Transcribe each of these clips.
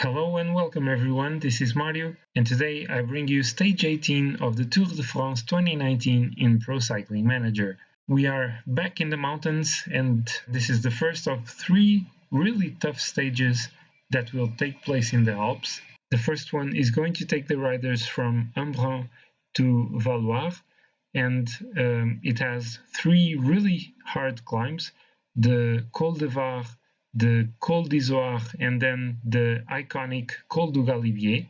Hello and welcome everyone, this is Mario, and today I bring you stage 18 of the Tour de France 2019 in Pro Cycling Manager. We are back in the mountains, and this is the first of three really tough stages that will take place in the Alps. The first one is going to take the riders from Embrun to Valloire, and it has three really hard climbs: the Col du Var, the Col du Galibier, and then the iconic Col du Galibier.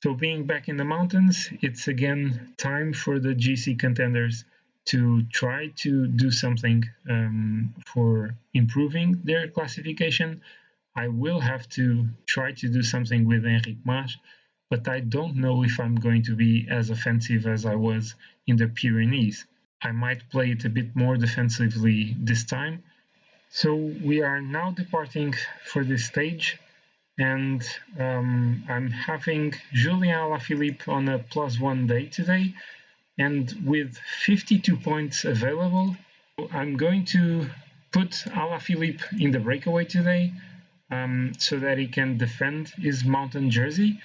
So being back in the mountains, it's again time for the GC contenders to try to do something for improving their classification. I will have to try to do something with Enric Mas, but I don't know if I'm going to be as offensive as I was in the Pyrenees. I might play it a bit more defensively this time. So we are now departing for this stage, and I'm having Julien Alaphilippe on a +1 day today, and with 52 points available, I'm going to put Alaphilippe in the breakaway today so that he can defend his mountain jersey.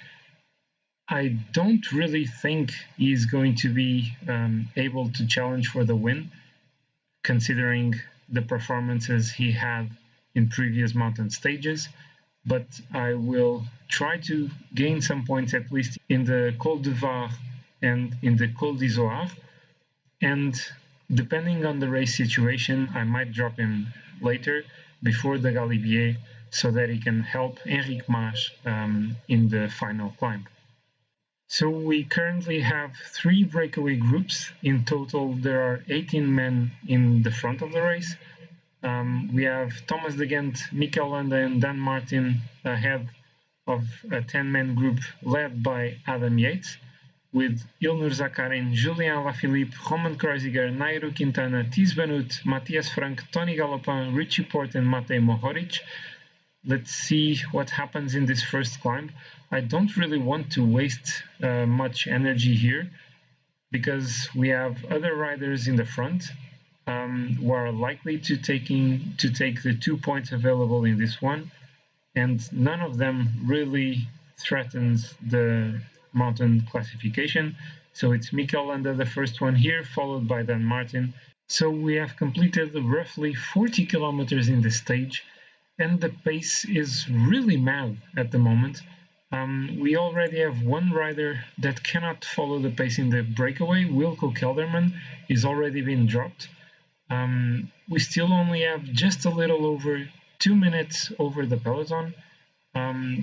I don't really think he's going to be able to challenge for the win, considering the performances he had in previous mountain stages, but I will try to gain some points at least in the Col du Var and in the Col du Galibier, and depending on the race situation, I might drop him later before the Galibier so that he can help Enric Mas in the final climb. So we currently have three breakaway groups. In total, there are 18 men in the front of the race. We have Thomas de Gendt, Mikel Landa, and Dan Martin ahead of a 10-man group led by Adam Yates, with Ilnur Zakarin, Julien Alaphilippe, Roman Kreuziger, Nairo Quintana, Thies Benoot, Matthias Frank, Tony Galopin, Richie Porte, and Matej Mohoric. Let's see what happens in this first climb. I don't really want to waste much energy here because we have other riders in the front who are likely to take the 2 points available in this one, and none of them really threatens the mountain classification. So it's Mikel Landa, the first one here, followed by Dan Martin. So we have completed roughly 40 kilometers in this stage, and the pace is really mad at the moment. We already have one rider that cannot follow the pace in the breakaway. Wilco Kelderman is already been dropped. We still only have just a little over 2 minutes over the peloton,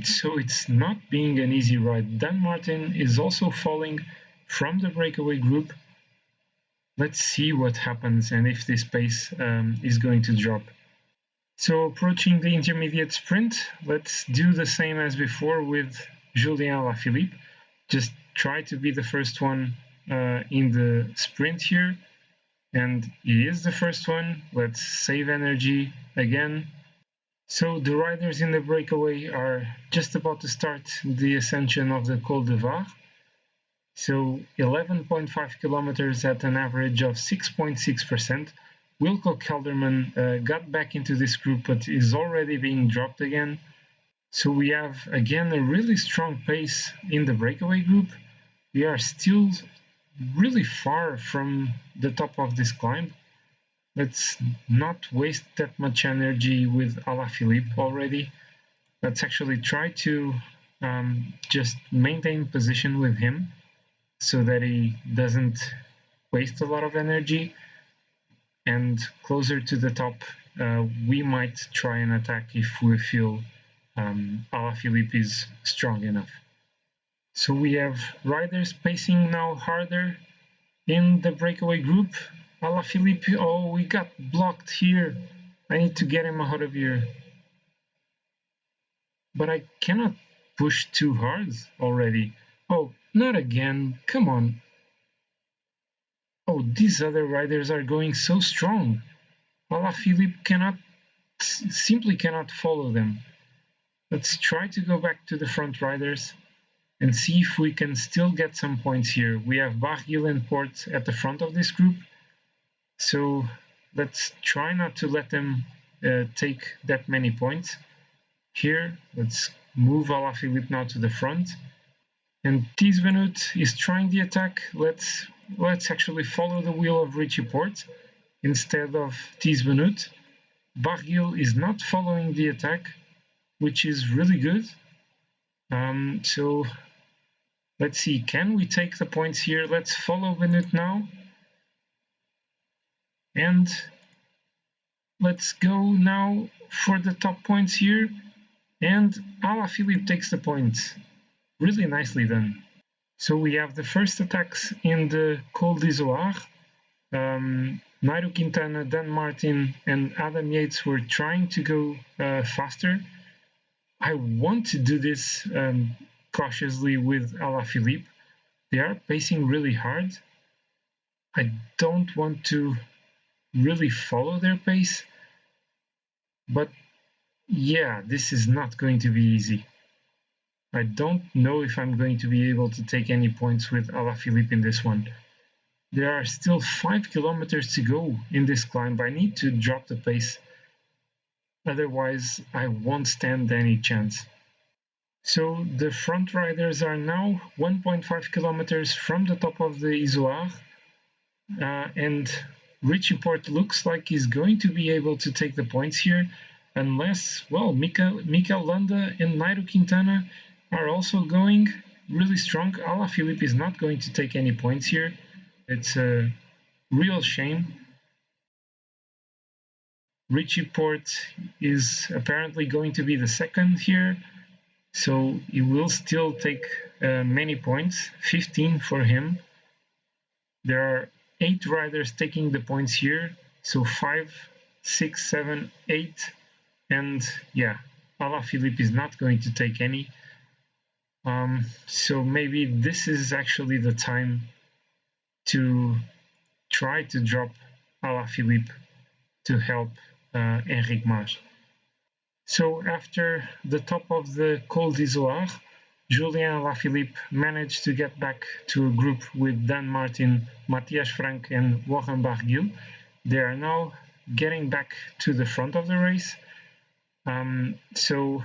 so it's not being an easy ride. Dan Martin is also falling from the breakaway group. Let's see what happens and if this pace is going to drop. So approaching the intermediate sprint, let's do the same as before with Julien Alaphilippe. Just try to be the first one in the sprint here. And he is the first one. Let's save energy again. So the riders in the breakaway are just about to start the ascension of the Col du Var. So 11.5 kilometers at an average of 6.6%. Wilco Kelderman got back into this group, but is already being dropped again. So we have again a really strong pace in the breakaway group. We are still really far from the top of this climb. Let's not waste that much energy with Alaphilippe already. Let's actually try to just maintain position with him so that he doesn't waste a lot of energy. And closer to the top, we might try and attack if we feel Alaphilippe is strong enough. So we have riders pacing now harder in the breakaway group. Alaphilippe, oh, we got blocked here. I need to get him out of here. But I cannot push too hard already. Oh, not again. Come on. Oh, these other riders are going so strong. Alaphilippe simply cannot follow them. Let's try to go back to the front riders and see if we can still get some points here. We have Barguil and Porte at the front of this group, so let's try not to let them take that many points. Here, let's move Alaphilippe now to the front. And Deceuninck is trying the attack. Let's actually follow the wheel of Richie Porte instead of Deceuninck. Barguil is not following the attack, which is really good. So let's see, can we take the points here? Let's follow Venut now. And let's go now for the top points here. And Alaphilippe takes the points. Really nicely done. So we have the first attacks in the Col du Galibier. Nairo Quintana, Dan Martin, and Adam Yates were trying to go faster. I want to do this cautiously with Alaphilippe. They are pacing really hard. I don't want to really follow their pace, but yeah, this is not going to be easy. I don't know if I'm going to be able to take any points with Alaphilippe in this one. There are still 5 kilometers to go in this climb. I need to drop the pace, otherwise I won't stand any chance. So the front riders are now 1.5 kilometers from the top of the Izoard, and Richie Porte looks like he's going to be able to take the points here, unless, well, Mikel Landa and Nairo Quintana are also going really strong. Alaphilippe is not going to take any points here. It's a real shame. Richie Porte is apparently going to be the second here, so he will still take many points, 15 for him. There are 8 riders taking the points here, so 5, 6, 7, 8, and yeah, Alaphilippe is not going to take any. So maybe this is actually the time to try to drop Alaphilippe to help Enric Mas. So after the top of the Col du Galibier, Julien Alaphilippe managed to get back to a group with Dan Martin, Matthias Frank, and Warren Barguil. They are now getting back to the front of the race. So,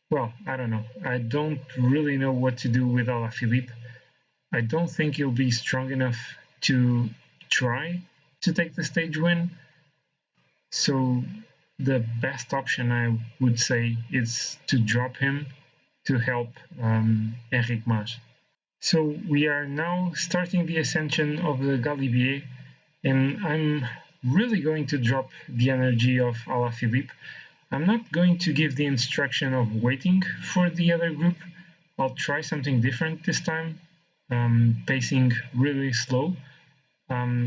well, I don't know. I don't really know what to do with Alaphilippe. I don't think he'll be strong enough to try to take the stage win. So the best option, I would say, is to drop him to help Enric Mas. So we are now starting the ascension of the Galibier, and I'm really going to drop the energy of Alaphilippe. I'm not going to give the instruction of waiting for the other group. I'll try something different this time, pacing really slow.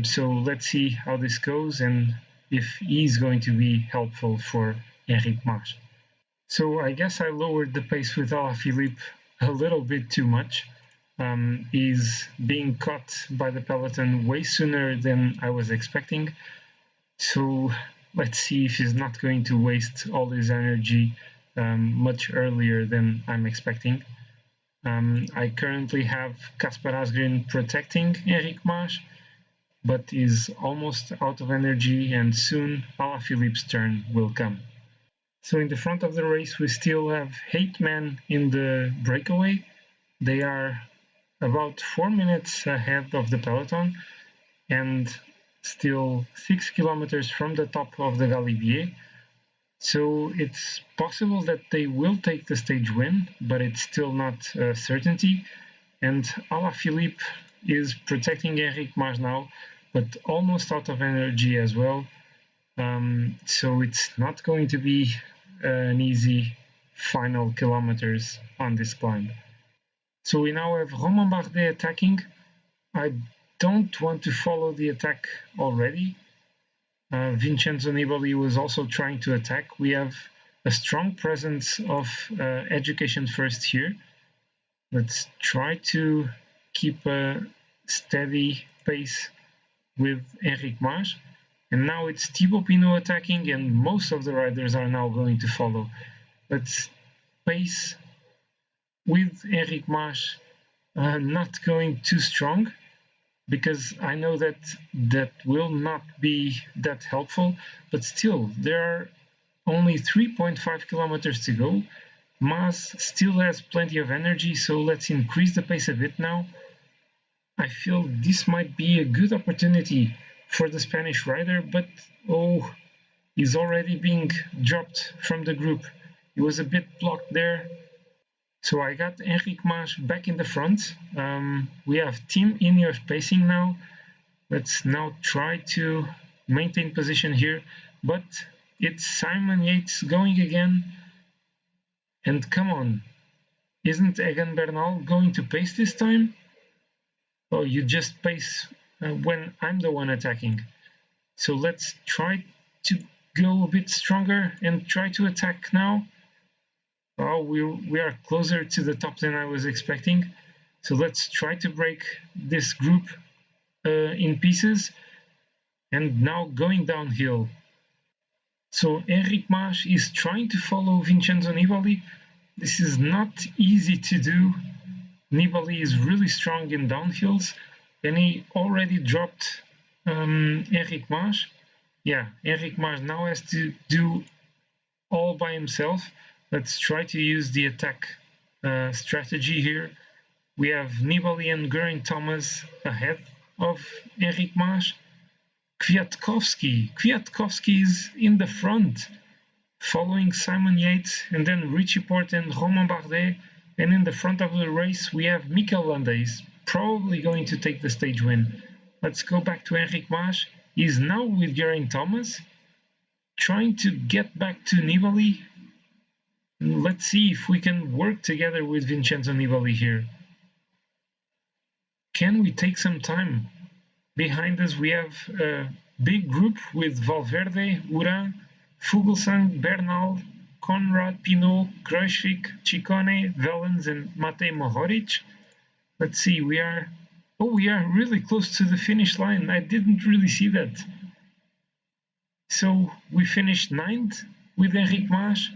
So let's see how this goes and if he's going to be helpful for Enric Mas. So I guess I lowered the pace with Alaphilippe a little bit too much. He's being caught by the peloton way sooner than I was expecting. So let's see if he's not going to waste all his energy much earlier than I'm expecting. I currently have Kasper Asgreen protecting Enric Mas, but is almost out of energy, and soon Alaphilippe's turn will come. So in the front of the race we still have 8 men in the breakaway. They are about 4 minutes ahead of the peloton and still 6 kilometers from the top of the Galibier. So it's possible that they will take the stage win, but it's still not a certainty. And Alaphilippe is protecting Enric Mas now, but almost out of energy as well. So it's not going to be an easy final kilometers on this climb. So we now have Romain Bardet attacking. I don't want to follow the attack already. Vincenzo Nibali was also trying to attack. We have a strong presence of Education First here. Let's try to keep a steady pace with Enric Mas. And now it's Thibaut Pinot attacking, and most of the riders are now going to follow. Let's pace with Enric Mas, not going too strong, because I know that that will not be that helpful, but still, there are only 3.5 kilometers to go, Mas still has plenty of energy, so let's increase the pace a bit now. I feel this might be a good opportunity for the Spanish rider, but oh, he's already being dropped from the group. He was a bit blocked there. So I got Enric Mas back in the front. We have Team Ineos pacing now. Let's now try to maintain position here, but it's Simon Yates going again. And come on, isn't Egan Bernal going to pace this time? Oh, you just pace when I'm the one attacking. So let's try to go a bit stronger and try to attack now. Oh, we are closer to the top than I was expecting. So let's try to break this group in pieces. And now going downhill. So Enric Mas is trying to follow Vincenzo Nibali. This is not easy to do. Nibali is really strong in downhills, and he already dropped Enric Mas. Yeah, Enric Mas now has to do all by himself. Let's try to use the attack strategy here. We have Nibali and Geraint Thomas ahead of Enric Mas. Kwiatkowski is in the front, following Simon Yates, and then Richie Porte and Romain Bardet. And in the front of the race, we have Mikel Landa. He's probably going to take the stage win. Let's go back to Enric Mas. He's now with Geraint Thomas, trying to get back to Nibali. Let's see if we can work together with Vincenzo Nibali here. Can we take some time? Behind us, we have a big group with Valverde, Urán, Fuglsang, Bernal, Conrad, Pinot, Kruijswijk, Ciccone, Wellens, and Matej Mohoric. Let's see, we are really close to the finish line. I didn't really see that. So we finished 9th with Enric Mas.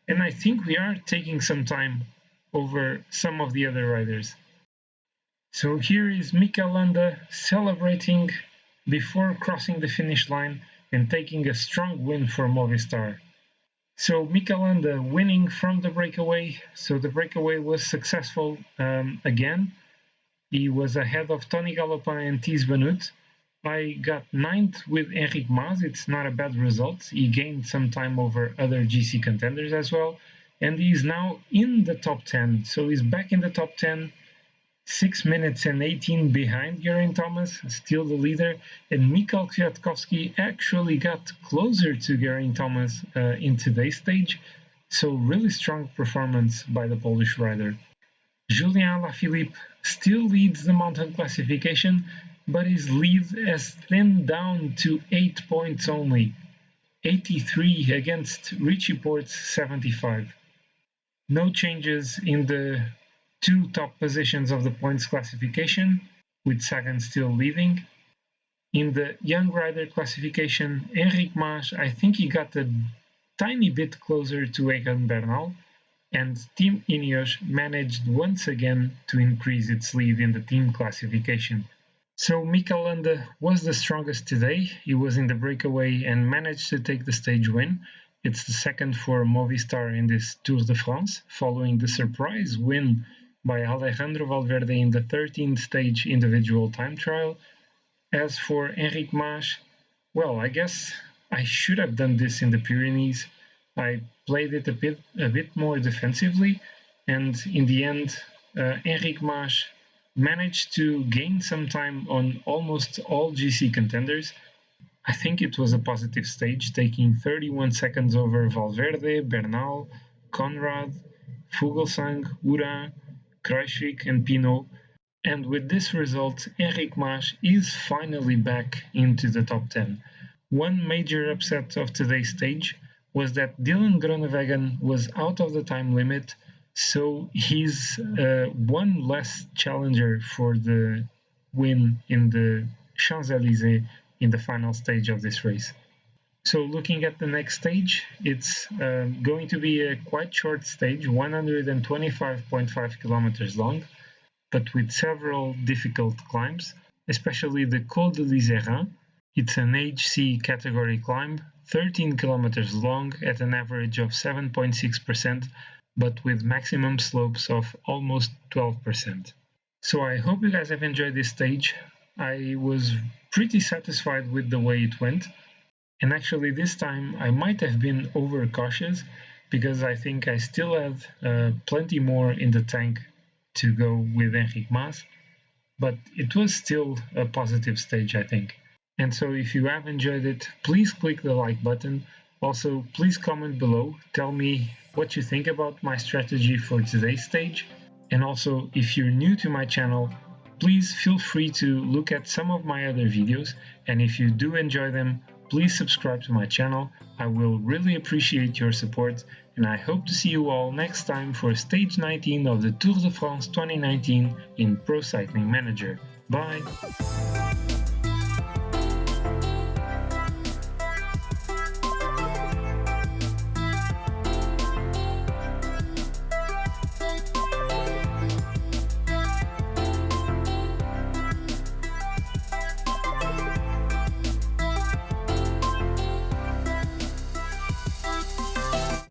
And I think we are taking some time over some of the other riders. So here is Mikel Landa celebrating before crossing the finish line and taking a strong win for Movistar. So Mikel Landa winning from the breakaway. So the breakaway was successful again. He was ahead of Tony Galopin and Thies Benoot. I got 9th with Enric Mas. It's not a bad result. He gained some time over other GC contenders as well. And he's now in the top 10. So he's back in the top 10. 6 minutes and 18 behind Geraint Thomas, still the leader, and Michał Kwiatkowski actually got closer to Geraint Thomas in today's stage, so really strong performance by the Polish rider. Julien Alaphilippe still leads the mountain classification, but his lead has thinned down to 8 points only, 83 against Richie Porte's 75. No changes in the 2 top positions of the points classification, with Sagan still leading. In the young rider classification, Enric Mas, I think he got a tiny bit closer to Egan Bernal, and Team Ineos managed once again to increase its lead in the team classification. So Mikel Landa was the strongest today. He was in the breakaway and managed to take the stage win. It's the second for Movistar in this Tour de France, following the surprise win by Alejandro Valverde in the 13th stage individual time trial. As for Enric Mas, well, I guess I should have done this in the Pyrenees. I played it a bit more defensively, and in the end, Enric Mas managed to gain some time on almost all GC contenders. I think it was a positive stage, taking 31 seconds over Valverde, Bernal, Conrad, Fuglsang, Urán, Kruijswijk and Pinot, and with this result, Enric Mas is finally back into the top 10. One major upset of today's stage was that Dylan Groenewegen was out of the time limit, so he's one less challenger for the win in the Champs-Élysées in the final stage of this race. So looking at the next stage, it's going to be a quite short stage, 125.5 kilometers long, but with several difficult climbs, especially the Col du Galibier. It's an HC category climb, 13 kilometers long at an average of 7.6%, but with maximum slopes of almost 12%. So I hope you guys have enjoyed this stage. I was pretty satisfied with the way it went. And actually this time I might have been overcautious because I think I still had plenty more in the tank to go with Enric Mas, but it was still a positive stage, I think. And so if you have enjoyed it, please click the like button. Also, please comment below, tell me what you think about my strategy for today's stage. And also, if you're new to my channel, please feel free to look at some of my other videos, and if you do enjoy them, please subscribe to my channel. I will really appreciate your support, and I hope to see you all next time for stage 19 of the Tour de France 2019 in Pro Cycling Manager. Bye!